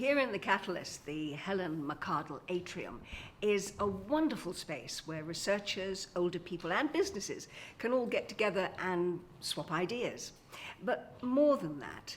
Here in the Catalyst, the Helen McArdle Atrium is a wonderful space where researchers, older people and businesses can all get together and swap ideas. But more than that,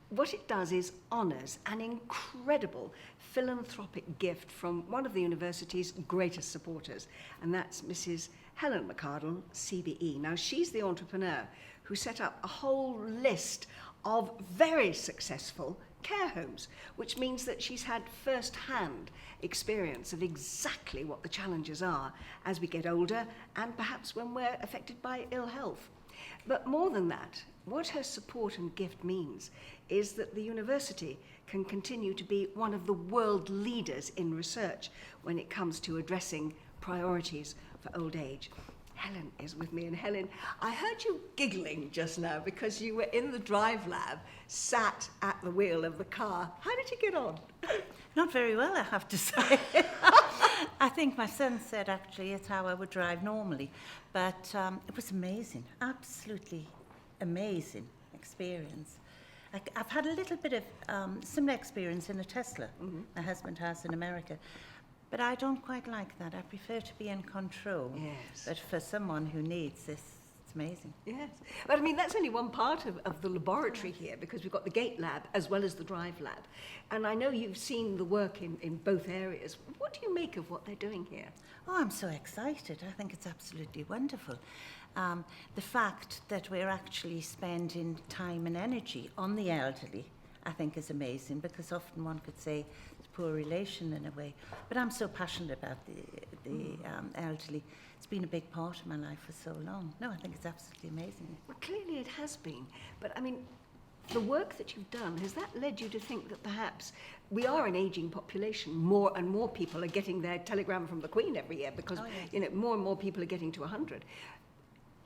what it does is honours an incredible philanthropic gift from one of the university's greatest supporters, and that's Mrs. Helen McArdle, CBE. Now, she's the entrepreneur who set up a whole list of very successful care homes, which means that she's had first-hand experience of exactly what the challenges are as we get older and perhaps when we're affected by ill health. But more than that, what her support and gift means is that the university can continue to be one of the world leaders in research when it comes to addressing priorities for old age. Helen is with me, and Helen, I heard you giggling just now because you were in the drive lab, sat at the wheel of the car. How did you get on? Not very well, I have to say. I think my son said actually it's how I would drive normally, but it was amazing, absolutely amazing experience. I've had a little bit of similar experience in a Tesla. My husband has in America. But I don't quite like that. I prefer to be in control. Yes. But for someone who needs this, it's amazing. Yes. But I mean, that's only one part of the laboratory here, because we've got the gate lab as well as the drive lab. And I know you've seen the work in both areas. What do you make of what they're doing here? Oh, I'm so excited. I think it's absolutely wonderful. The fact that we're actually spending time and energy on the elderly, I think is amazing, because often one could say it's poor relation in a way. But I'm so passionate about the elderly. It's been a big part of my life for so long. No, I think it's absolutely amazing. Well, clearly it has been. But I mean, the work that you've done, has that led you to think that perhaps we are an ageing population? More and more people are getting their telegram from the Queen every year because more and more people are getting to 100.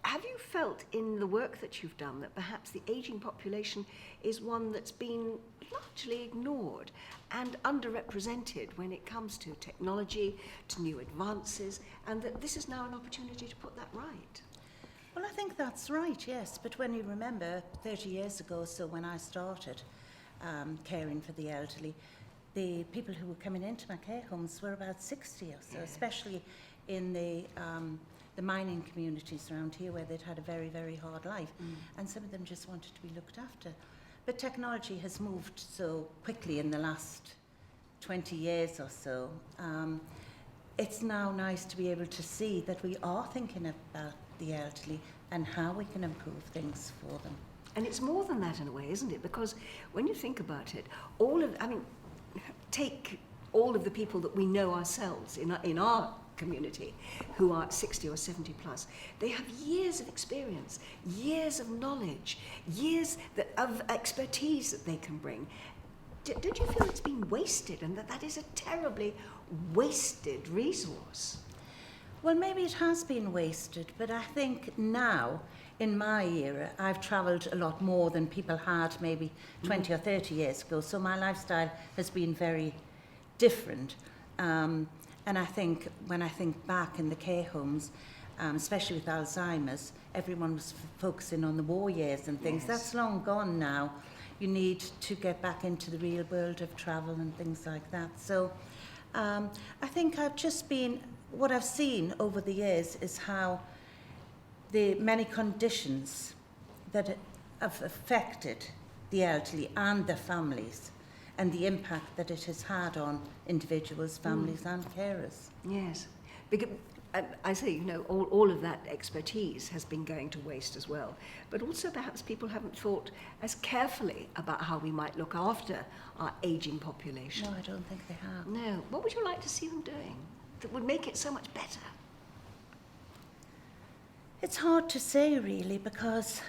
Have you felt in the work that you've done that perhaps the ageing population is one that's been largely ignored and underrepresented when it comes to technology, to new advances, and that this is now an opportunity to put that right? Well, I think that's right, yes. But when you remember 30 years ago, so when I started caring for the elderly, the people who were coming into my care homes were about 60 or so, especially in the mining communities around here where they'd had a very, very hard life. And some of them just wanted to be looked after. But technology has moved so quickly in the last 20 years or so. It's now nice to be able to see that we are thinking about the elderly and how we can improve things for them. And it's more than that in a way, isn't it? Because when you think about it, take all of the people that we know ourselves in our community who are 60 or 70 plus. They have years of experience, years of knowledge, years of expertise that they can bring. Don't you feel it's been wasted, and that is a terribly wasted resource? Well, maybe it has been wasted, but I think now, in my era, I've travelled a lot more than people had maybe 20 or 30 years ago, so my lifestyle has been very different. And I think when I think back in the care homes, especially with Alzheimer's, everyone was focusing on the war years and things. Yes. That's long gone now. You need to get back into the real world of travel and things like that. So I think what I've seen over the years is how the many conditions that have affected the elderly and their families, and the impact that it has had on individuals, families and carers. Yes, because I say, all of that expertise has been going to waste as well. But also perhaps people haven't thought as carefully about how we might look after our ageing population. No, I don't think they have. No. What would you like to see them doing that would make it so much better? It's hard to say, really, because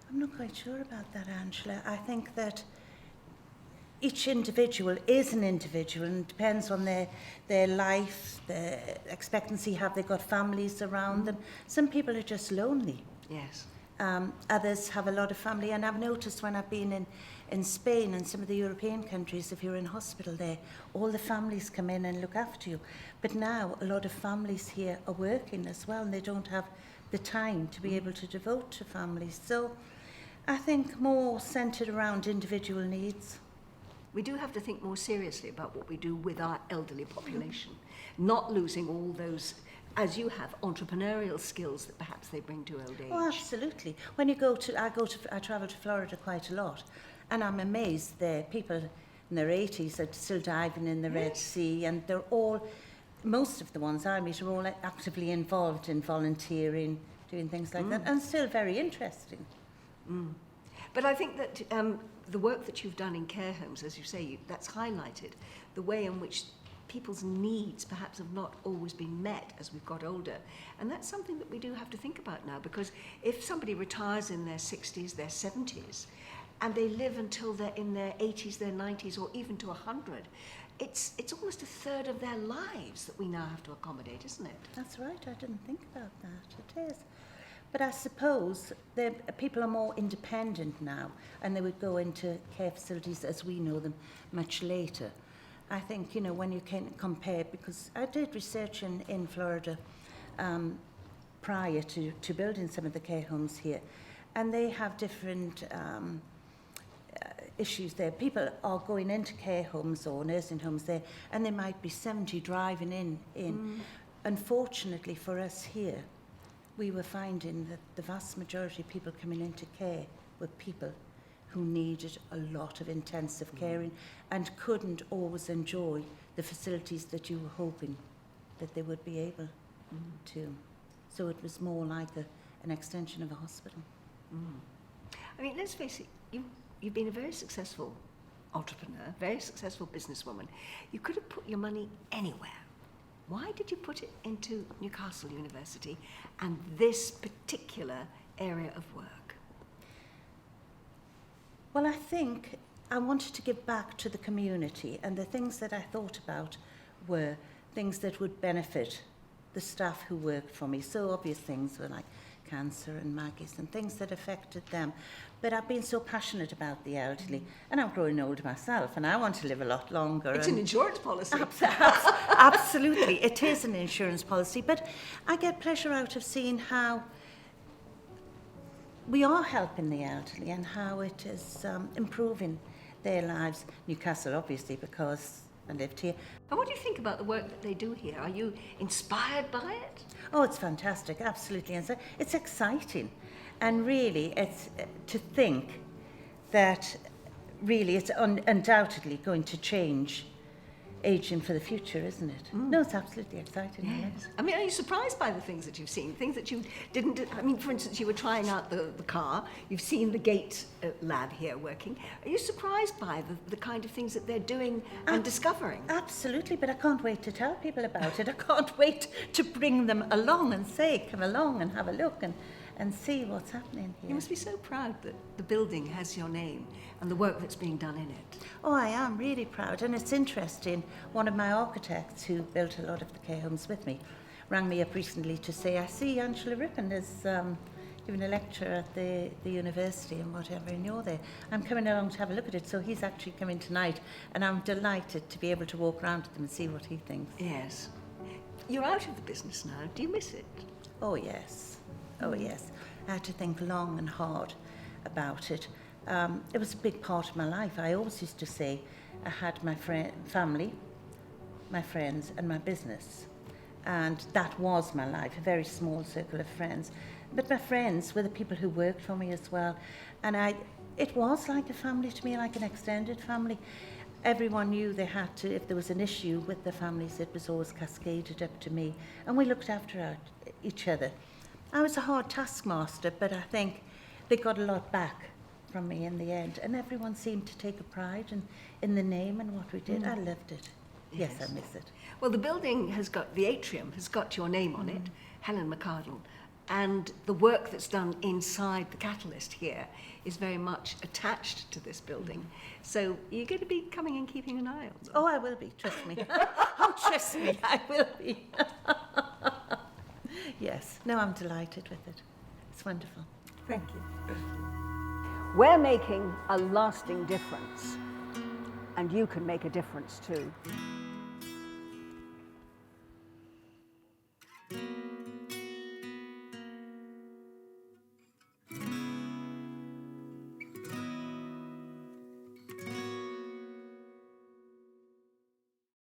I'm not quite sure about that, Angela. I think that each individual is an individual, and it depends on their life, their expectancy. Have they got families around them? Some people are just lonely. Yes. Others have a lot of family, and I've noticed when I've been in Spain and some of the European countries, if you're in hospital there, all the families come in and look after you. But now a lot of families here are working as well, and they don't have the time to be able to devote to families. So I think more centred around individual needs. We do have to think more seriously about what we do with our elderly population, not losing all those, as you have, entrepreneurial skills that perhaps they bring to old age. Oh, absolutely. When I travel to Florida quite a lot, and I'm amazed there, people in their 80s are still diving in the Red Sea, and they're all, most of the ones I meet are all actively involved in volunteering, doing things like that, and still very interesting. But I think that the work that you've done in care homes, as you say, that's highlighted the way in which people's needs perhaps have not always been met as we've got older. And that's something that we do have to think about now, because if somebody retires in their 60s, their 70s, and they live until they're in their 80s, their 90s, or even to 100, it's almost a third of their lives that we now have to accommodate, isn't it? That's right, I didn't think about that. It is. But I suppose people are more independent now, and they would go into care facilities as we know them much later. I think, you know, when you can compare, because I did research in Florida prior to building some of the care homes here, and they have different issues there. People are going into care homes or nursing homes there, and they might be 70 driving in. Unfortunately for us here, we were finding that the vast majority of people coming into care were people who needed a lot of intensive caring and couldn't always enjoy the facilities that you were hoping that they would be able to. So it was more like an extension of a hospital. I mean, let's face it, you've been a very successful entrepreneur, very successful businesswoman. You could have put your money anywhere. Why did you put it into Newcastle University and this particular area of work? Well, I think I wanted to give back to the community, and the things that I thought about were things that would benefit the staff who worked for me. So obvious things were like cancer and Maggie's and things that affected them. But I've been so passionate about the elderly, and I'm growing old myself, and I want to live a lot longer. It's an insurance policy. Absolutely, it is an insurance policy, but I get pleasure out of seeing how we are helping the elderly and how it is improving their lives. Newcastle, obviously, because I lived here. And what do you think about the work that they do here? Are you inspired by it? Oh, it's fantastic, absolutely. And so it's exciting. And really, it's to think that really it's undoubtedly going to change ageing for the future, isn't it? No, it's absolutely exciting. Yes. I mean, are you surprised by the things that you've seen? Things that you didn't... I mean, for instance, you were trying out the car. You've seen the gate lab here working. Are you surprised by the kind of things that they're doing and discovering? Absolutely, but I can't wait to tell people about it. I can't wait to bring them along and say, come along and have a look and see what's happening here. You must be so proud that the building has your name and the work that's being done in it. Oh, I am really proud, and it's interesting. One of my architects who built a lot of the care homes with me rang me up recently to say, I see Angela Rippon is giving a lecture at the university and whatever, and you're there. I'm coming along to have a look at it, so he's actually coming tonight, and I'm delighted to be able to walk around with him and see what he thinks. Yes. You're out of the business now. Do you miss it? Oh, yes. Oh, yes. I had to think long and hard about it. It was a big part of my life. I always used to say I had my family, my friends, and my business. And that was my life, a very small circle of friends. But my friends were the people who worked for me as well. And it was like a family to me, like an extended family. Everyone knew they had to, if there was an issue with the families, it was always cascaded up to me. And we looked after each other. I was a hard taskmaster, but I think they got a lot back from me in the end. And everyone seemed to take a pride in the name and what we did. I loved it. Yes, I miss it. Well, the building has got, the atrium has got your name on it, Helen McArdle. And the work that's done inside the Catalyst here is very much attached to this building. So you're going to be coming and keeping an eye on them. Oh, I will be, trust me. Oh, trust me, I will be. Yes, no, I'm delighted with it. It's wonderful. Thank you. We're making a lasting difference, and you can make a difference too.